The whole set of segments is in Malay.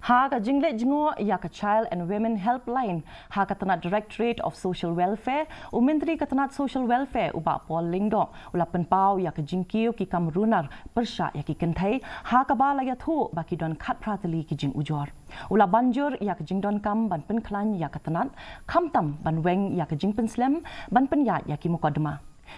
Haga jingle jingo yaka Child and Women Helpline, haga Tnad Directorate of Social Welfare, Myntri Tnad Social Welfare uba Paul Lyngdoh, ulapan pau yaka jingkiu ki kam runar persya yaki kentai, haga bala ya thu baki don kat prateli ki jing ujor. Ula banjur yaka jing don kam ban pen klan yaka Tnad, kam tam ban weng yaka jing pen slem, ban pen ya yaki mukadma.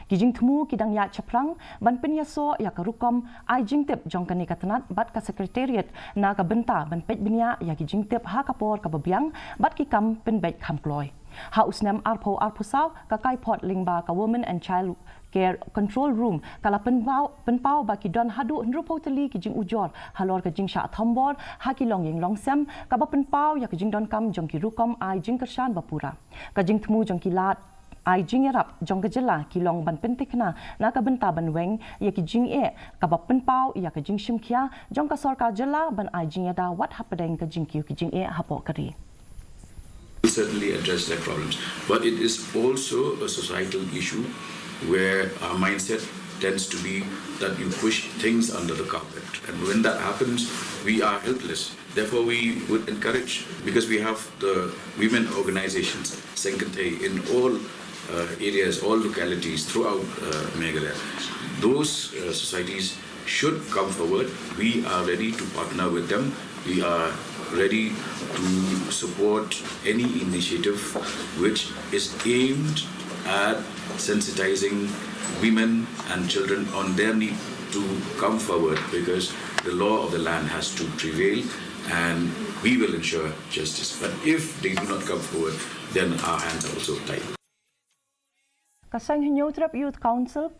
Kijing temu kidang ya caprang ban penyaso ya karukom ai jingtep jongkani Tnad bat ka sekretariat na ka benta ban pej benia ya kijing tep ha kapor ka babiang bat ki kam pen bej kam kloy ha usnam arpo ka kai pot lingba ka Women and Child Care Control Room kala penpau ba ki don hadu nrupo teli kijing ujor halor ka jing sha thombor ha ki long yeng long sem ka ba penpau ya kijing don kam jong ki rukom ai jing kersan bapura ka jing temu jong ki lat ai jing erap jong gejela kilong ban pentikna na ka benta ban weng ya ki jing e ka ba penpau ya ka jing shimkhia jong ka sarkar jela ban ai jing da what happening ka jing ki jing e hapo kari. We'll certainly address their problems, but it is also a societal issue where our mindset tends to be that you push things under the carpet, and when that happens we are helpless. Therefore we would encourage, because we have the women organizations in all areas, all localities throughout Meghalaya. Those societies should come forward. We are ready to partner with them. We are ready to support any initiative which is aimed at sensitizing women and children on their need to come forward, because the law of the land has to prevail and we will ensure justice. But if they do not come forward, then our hands are also tied. Kasang Youth Council